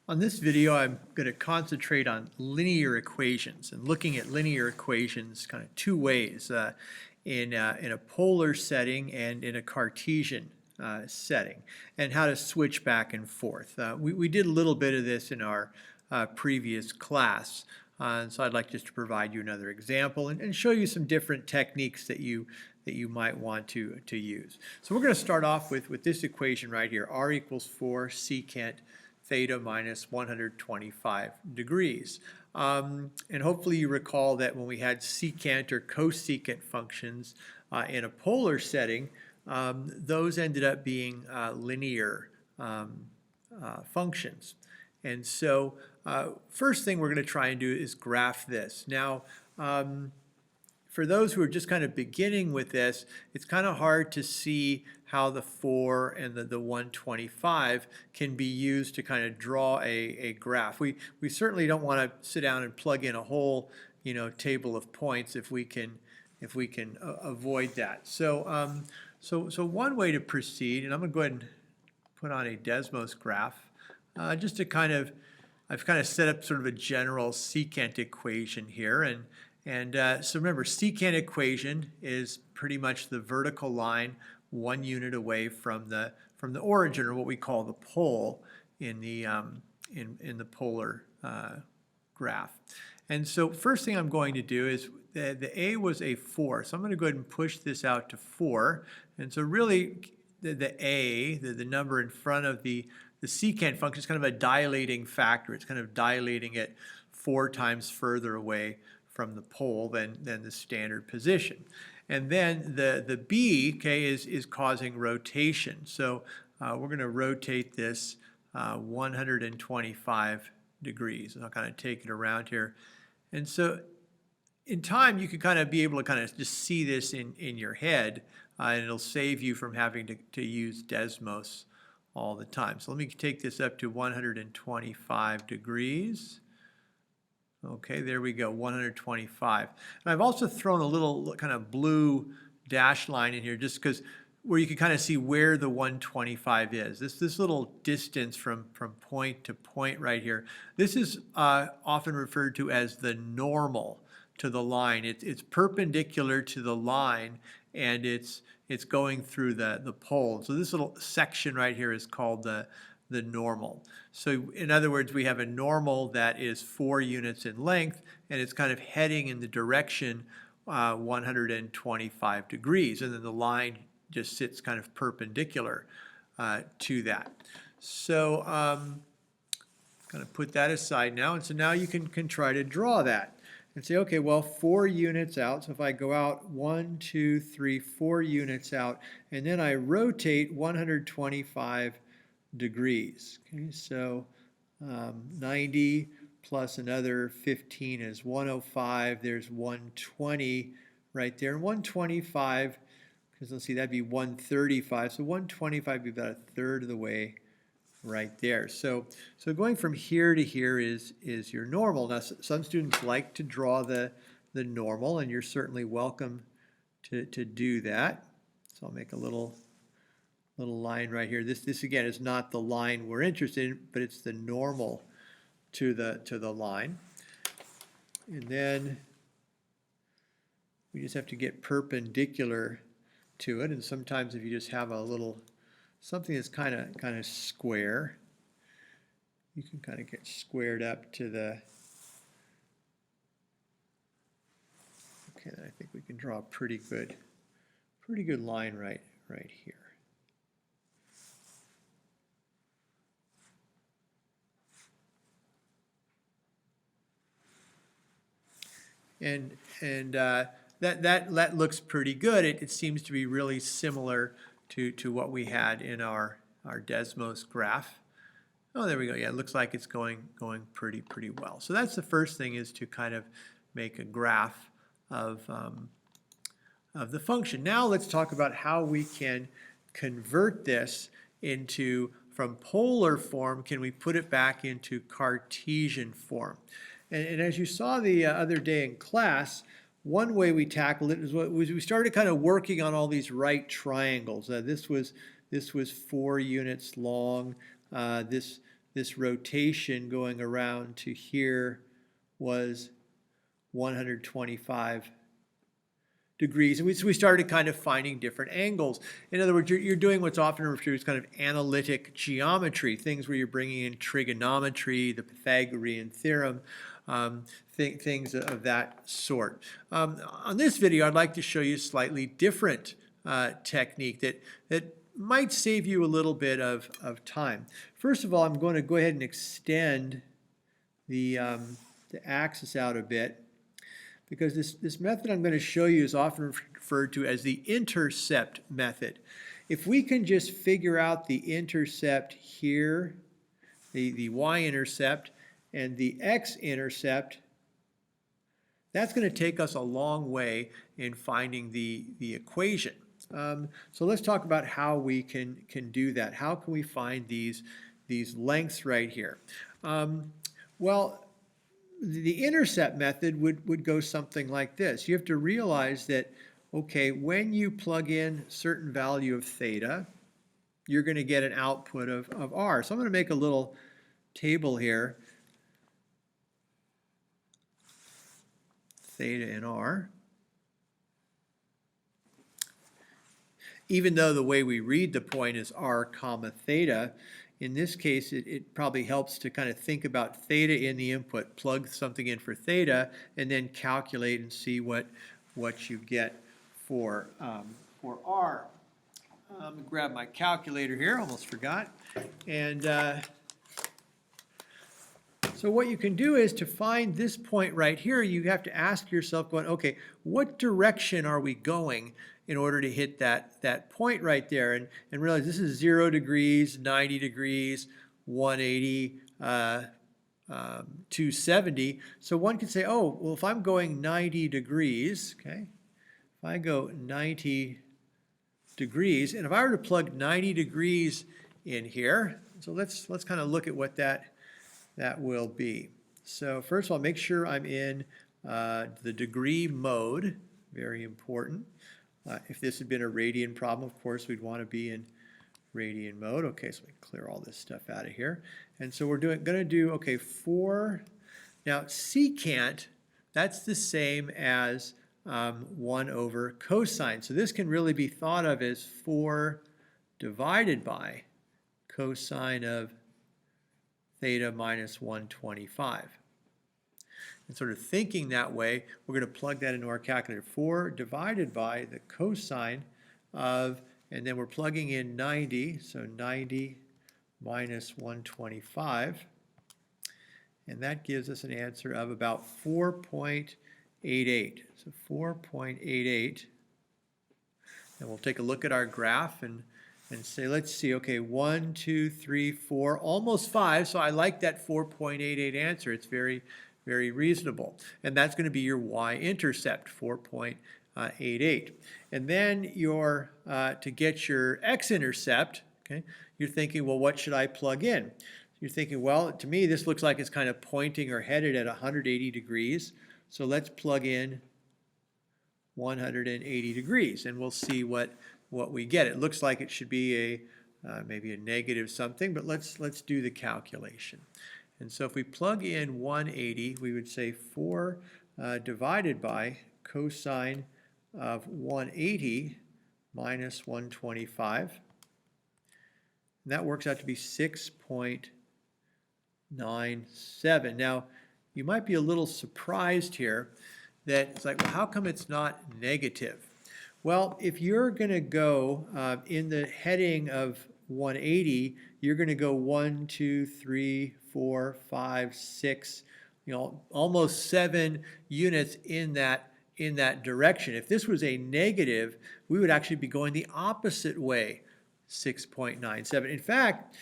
On this video, I'm going to concentrate on linear equations and looking at linear equations kind of two ways, in a polar setting and in a Cartesian setting, and how to switch back and forth. We did a little bit of this in our previous class, so I'd like just to provide you another example and show you some different techniques that you might want to use. So we're going to start off with this equation right here, r equals 4 secant theta minus 125 degrees. And hopefully you recall that when we had secant or cosecant functions in a polar setting, those ended up being linear functions. And so first thing we're going to try and do is graph this. Now, for those who are just kind of beginning with this, it's kind of hard to see how the 4 and the 125 can be used to kind of draw a graph. We certainly don't want to sit down and plug in a whole table of points if we can avoid that. So so one way to proceed, and I'm going to go ahead and put on a Desmos graph, just to I've kind of set up sort of a general secant equation here, and so remember, secant equation is pretty much the vertical line 1 unit away from the origin, or what we call the pole in the polar graph. And so first thing I'm going to do is the A was a 4, so I'm going to go ahead and push this out to 4. And so really the A, the number in front of the secant function, is kind of a dilating factor. It's kind of dilating it 4 times further away from the pole than the standard position. And then the B, okay, is causing rotation. So we're going to rotate this 125 degrees. And I'll kind of take it around here. And so in time, you can kind of be able to kind of just see this in your head, and it'll save you from having to use Desmos all the time. So let me take this up to 125 degrees. Okay, there we go, 125. And I've also thrown a little kind of blue dash line in here just because where you can kind of see where the 125 is. This little distance from point to point right here, this is often referred to as the normal to the line. It's perpendicular to the line, and it's going through the pole. So this little section right here is called the normal. So in other words, we have a normal that is 4 units in length, and it's kind of heading in the direction 125 degrees, and then the line just sits kind of perpendicular to that. So kind of put that aside now, and so now you can try to draw that and say, okay, well, 4 units out. So if I go out 1, 2, 3, 4 units out, and then I rotate 125 degrees. Okay, so 90 plus another 15 is 105. There's 120 right there. And 125, because let's see, that'd be 135. So 125 would be about a third of the way right there. So going from here to here is your normal. Now, some students like to draw the normal, and you're certainly welcome to do that. So I'll make a little line right here. This again is not the line we're interested in, but it's the normal to the line. And then we just have to get perpendicular to it. And sometimes if you just have a little something that's kind of square, you can kind of get squared up to the. Okay, then I think we can draw a pretty good line right here. And that looks pretty good. It seems to be really similar to what we had in our Desmos graph. Oh, there we go. Yeah, it looks like it's going pretty well. So that's the first thing, is to kind of make a graph of the function. Now let's talk about how we can convert this from polar form, can we put it back into Cartesian form? And as you saw the other day in class, one way we tackled it was we started kind of working on all these right triangles. This was 4 units long. This this rotation going around to here was 125 degrees. And we started kind of finding different angles. In other words, you're doing what's often referred to as kind of analytic geometry, things where you're bringing in trigonometry, the Pythagorean theorem, things of that sort. On this video, I'd like to show you a slightly different technique that might save you a little bit of time. First of all, I'm going to go ahead and extend the axis out a bit, because this method I'm going to show you is often referred to as the intercept method. If we can just figure out the intercept here, the y-intercept, and the x-intercept, that's going to take us a long way in finding the equation. So let's talk about how we can do that. How can we find these lengths right here? Well, the intercept method would go something like this. You have to realize that, okay, when you plug in certain value of theta, you're going to get an output of r. So I'm going to make a little table here, theta and r. Even though the way we read the point is r comma theta, in this case, it probably helps to kind of think about theta in the input, plug something in for theta, and then calculate and see what you get for r. I'm going to grab my calculator here, almost forgot. And so what you can do is to find this point right here, you have to ask yourself, going, okay, what direction are we going in order to hit that point right there, and realize this is 0 degrees, 90 degrees, 180, 270. So one could say, oh, well, if I'm going 90 degrees, okay, if I go 90 degrees, and if I were to plug 90 degrees in here, so let's kind of look at what that will be. So first of all, make sure I'm in the degree mode, very important. If this had been a radian problem, of course, we'd want to be in radian mode. Okay, so we clear all this stuff out of here. And so we're going to do, okay, 4. Now, secant, that's the same as 1 over cosine. So this can really be thought of as 4 divided by cosine of theta minus 125. And sort of thinking that way, we're going to plug that into our calculator. 4 divided by the cosine of, and then we're plugging in 90, so 90 minus 125. And that gives us an answer of about 4.88. So 4.88. And we'll take a look at our graph and say, let's see, okay, 1, 2, 3, 4, almost 5. So I like that 4.88 answer. It's very reasonable. And that's going to be your y-intercept, 4.88. And then to get your x-intercept, okay, you're thinking, well, what should I plug in? You're thinking, well, to me, this looks like it's kind of pointing or headed at 180 degrees. So let's plug in 180 degrees, and we'll see what we get. It looks like it should be maybe a negative something, but let's do the calculation. And so if we plug in 180, we would say 4 divided by cosine of 180 minus 125. And that works out to be 6.97. Now, you might be a little surprised here that it's like, well, how come it's not negative? Well, if you're going to go in the heading of 180, you're going to go 1, 2, 3, 4, 5, 6, almost 7 units in that direction. If this was a negative, we would actually be going the opposite way, 6.97. In fact,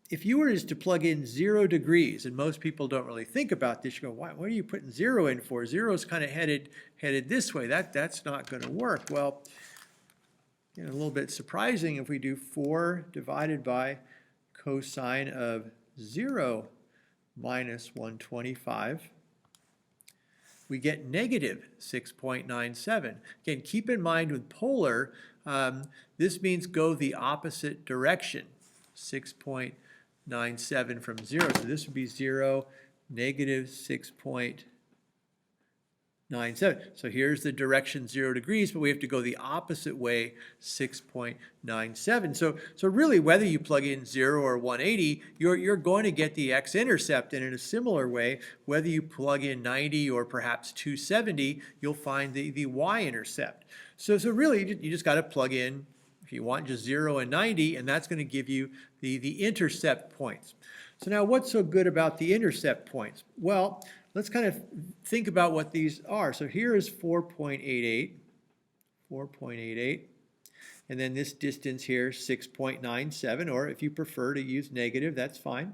if you were to plug in 0 degrees, and most people don't really think about this, you go, what are you putting 0 in for? 0 is kind of headed this way. That's not going to work. Well, a little bit surprising if we do 4 divided by cosine of 0 minus 125. We get negative 6.97. Again, keep in mind with polar, this means go the opposite direction, 6.97. 6.97 from 0. So this would be 0, negative 6.97. So here's the direction 0 degrees, but we have to go the opposite way, 6.97. So really, whether you plug in 0 or 180, you're going to get the x-intercept. And in a similar way, whether you plug in 90 or perhaps 270, you'll find the y-intercept. So really, you just got to plug in, if you want, just 0 and 90, and that's going to give you the intercept points. So now, what's so good about the intercept points? Well, let's kind of think about what these are. So here is 4.88, and then this distance here, 6.97, or if you prefer to use negative, that's fine.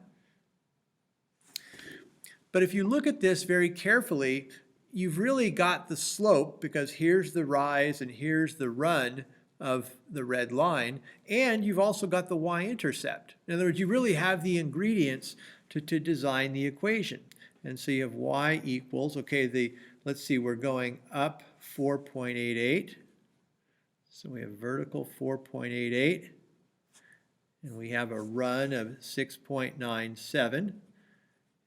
But if you look at this very carefully, you've really got the slope, because here's the rise and here's the run of the red line, and you've also got the y-intercept. In other words, you really have the ingredients to design the equation. And so you have y equals, okay, let's see, we're going up 4.88. So we have vertical 4.88. And we have a run of 6.97.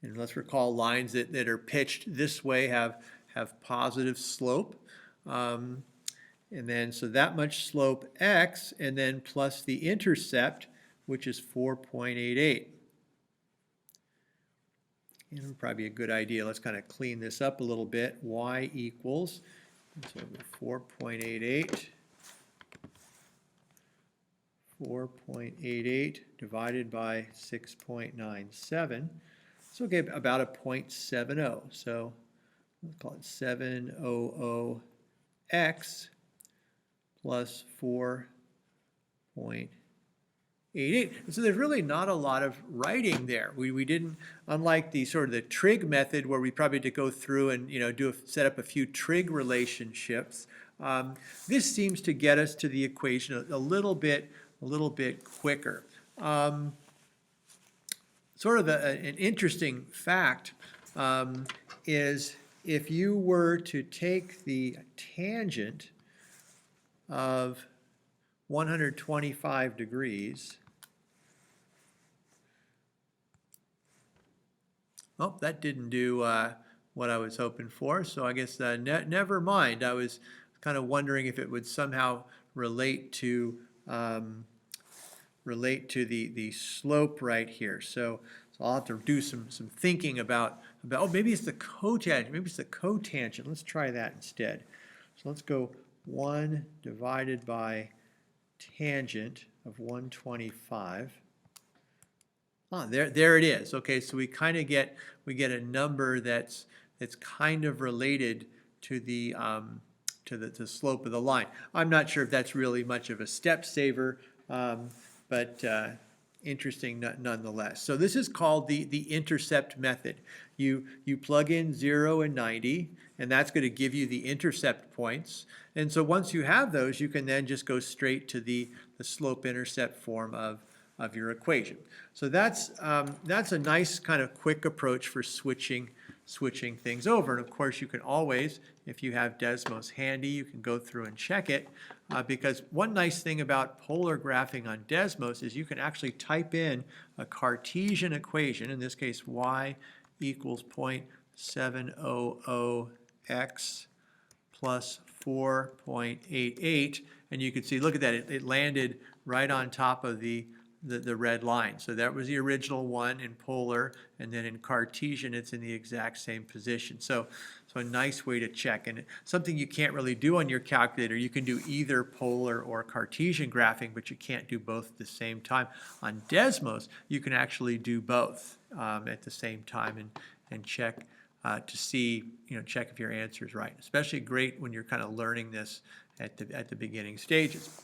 And let's recall lines that are pitched this way have positive slope. And then, so that much slope x, and then plus the intercept, which is 4.88. And it would probably be a good idea. Let's kind of clean this up a little bit. Y equals, so 4.88. 4.88 divided by 6.97. So we'll get about a 0.70. So let's call it 700x plus 4.88. And so there's really not a lot of writing there. We didn't, unlike the sort of the trig method where we probably had to go through and set up a few trig relationships. This seems to get us to the equation a little bit quicker. Sort of an interesting fact is if you were to take the tangent of 125 degrees. Oh, that didn't do what I was hoping for, so I guess never mind. I was kind of wondering if it would somehow relate to the slope right here. So I'll have to do some thinking about, oh, maybe it's the cotangent. Maybe it's the cotangent. Let's try that instead. So let's go 1 divided by tangent of 125. Ah, there it is. Okay, so we get a number that's kind of related to the slope of the line. I'm not sure if that's really much of a step saver, but interesting nonetheless. So this is called the intercept method. You plug in 0 and 90, and that's going to give you the intercept points. And so once you have those, you can then just go straight to the slope-intercept form of your equation. So that's a nice kind of quick approach for switching things over. And of course, you can always, if you have Desmos handy, you can go through and check it. Because one nice thing about polar graphing on Desmos is you can actually type in a Cartesian equation, in this case y equals 0.700x plus 4.88, and you can see, look at that, it landed right on top of the red line. So that was the original one in polar, and then in Cartesian it's in the exact same position. So a nice way to check, and something you can't really do on your calculator. You can do either polar or Cartesian graphing, but you can't do both at the same time. On Desmos, you can actually do both at the same time and check to see, check if your answer is right. Especially great when you're kind of learning this at the beginning stages.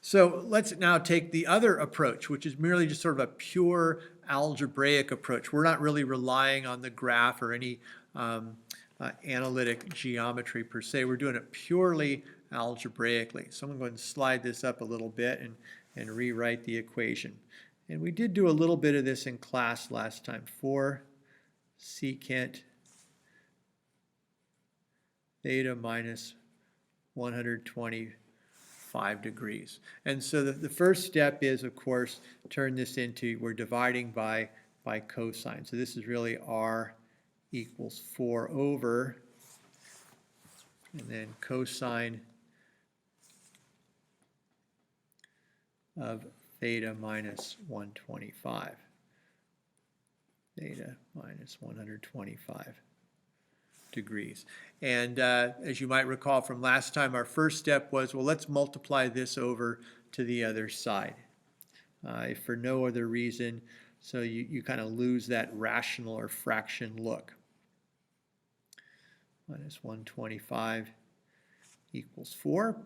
So let's now take the other approach, which is merely just sort of a pure algebraic approach. We're not really relying on the graph or any analytic geometry per se. We're doing it purely algebraically. So I'm going to slide this up a little bit and rewrite the equation. And we did do a little bit of this in class last time. 4 secant theta minus 125 5 degrees. And so the first step is, of course, turn this into, we're dividing by cosine. So this is really r equals 4 over, and then cosine of theta minus 125. Theta minus 125 degrees. And as you might recall from last time, our first step was, well, let's multiply this over to the other side. If for no other reason, so you kind of lose that rational or fraction look. Minus 125 equals 4.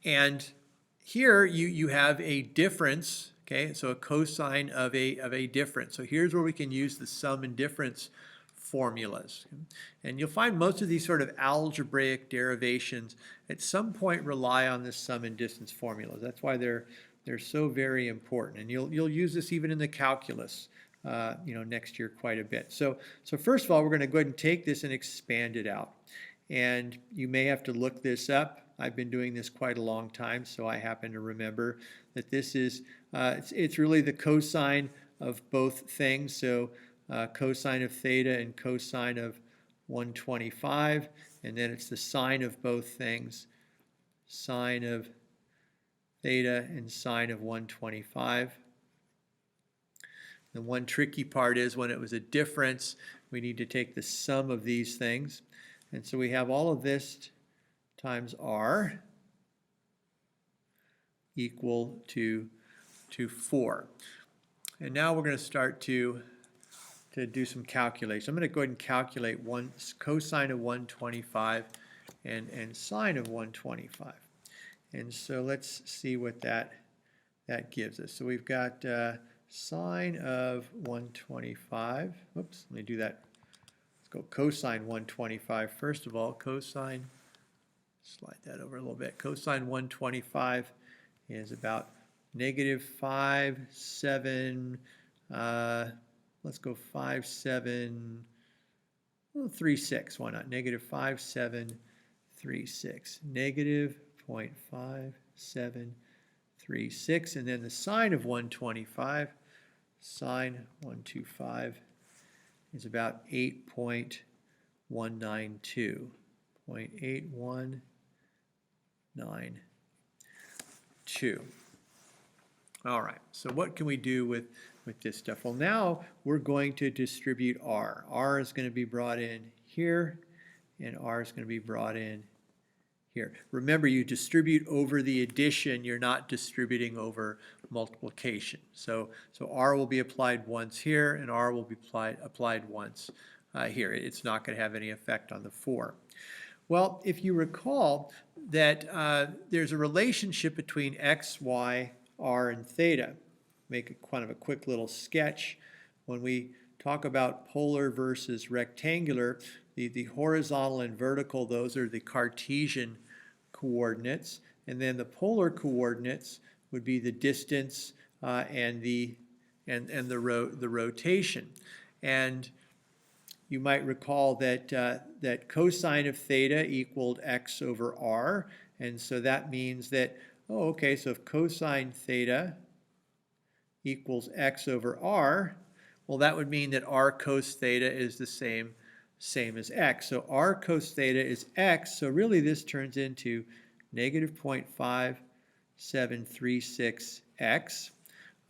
And here you have a difference, okay? So a cosine of a difference. So here's where we can use the sum and difference formulas. And you'll find most of these sort of algebraic derivations at some point rely on the sum and distance formulas. That's why they're so very important. And you'll use this even in the calculus next year quite a bit. So first of all, we're going to go ahead and take this and expand it out. And you may have to look this up. I've been doing this quite a long time, so I happen to remember that this is, it's really the cosine of both things. So cosine of theta and cosine of 125, and then it's the sine of both things, sine of theta and sine of 125. The one tricky part is when it was a difference, we need to take the sum of these things. And so we have all of this times r equal to 4. And now we're going to start to do some calculation. I'm going to go ahead and calculate cosine of 125 and sine of 125. And so let's see what that gives us. So we've got sine of 125. Oops, let me do that. Let's go cosine 125 first of all. Cosine, slide that over a little bit. Cosine 125 is about negative 5.7. Let's go 5.736. Why not? Negative 5.736. Negative 0.5736. And then the sine of 125, sine 125 is about 8.192. 0.8192. All right, so what can we do with this stuff? Well, now we're going to distribute r. R is going to be brought in here, and r is going to be brought in here. Remember, you distribute over the addition, you're not distributing over multiplication. So r will be applied once here, and r will be applied once here. It's not going to have any effect on the 4. Well, if you recall that there's a relationship between x, y, r, and theta. Make kind of a quick little sketch. When we talk about polar versus rectangular, the horizontal and vertical, those are the Cartesian coordinates. And then the polar coordinates would be the distance and the rotation. And you might recall that that cosine of theta equaled x over r, and so that means that, oh, okay, so if cosine theta equals x over r, well, that would mean that r cos theta is the same as x. So r cos theta is x, so really this turns into negative 0.5736x.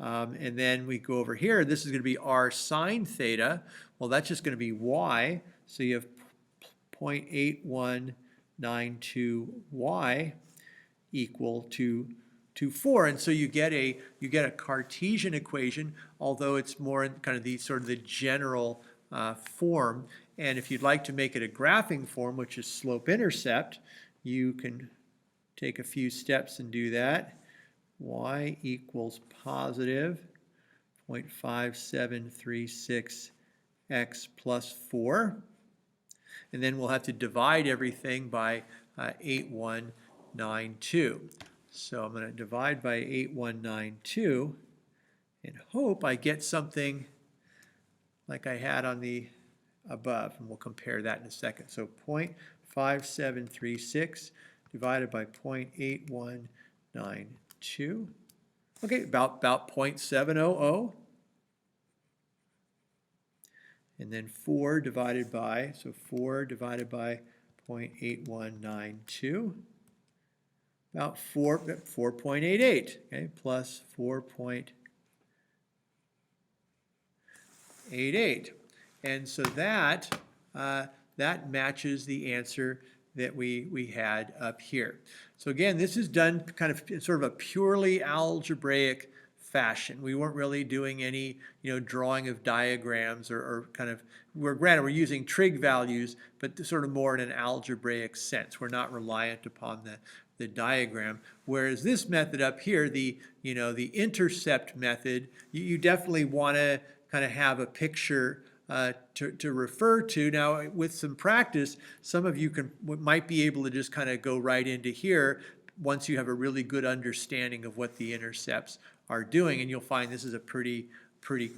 And then we go over here, this is going to be r sine theta. Well, that's just going to be y, so you have 0.8192y equal to 4. And so you get a Cartesian equation, although it's more in kind of the sort of the general form. And if you'd like to make it a graphing form, which is slope-intercept, you can take a few steps and do that. Y equals positive 0.5736x plus 4. And then we'll have to divide everything by 8192. So I'm going to divide by 8192 and hope I get something like I had on the above. And we'll compare that in a second. So 0.5736 divided by 0.8192. Okay, about 0.700. And then 4 divided by, so 4 divided by 0.8192, about 4.88, okay, plus 4.88. And so that, that matches the answer that we had up here. So again, this is done kind of in sort of a purely algebraic fashion. We weren't really doing any, drawing of diagrams or kind of, granted we're using trig values, but sort of more in an algebraic sense. We're not reliant upon the diagram. Whereas this method up here, the intercept method, you definitely want to kind of have a picture to refer to. Now, with some practice, some of you might be able to just kind of go right into here once you have a really good understanding of what the intercepts are doing, and you'll find this is a pretty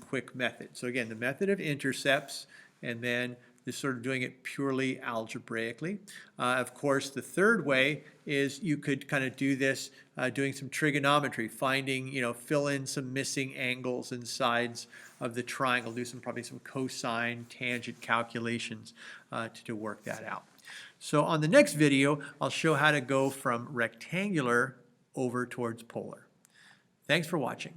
quick method. So again, the method of intercepts, and then just sort of doing it purely algebraically. Of course, the third way is you could kind of do this doing some trigonometry, finding, fill in some missing angles and sides of the triangle, do probably some cosine, tangent calculations to work that out. So on the next video, I'll show how to go from rectangular over towards polar. Thanks for watching.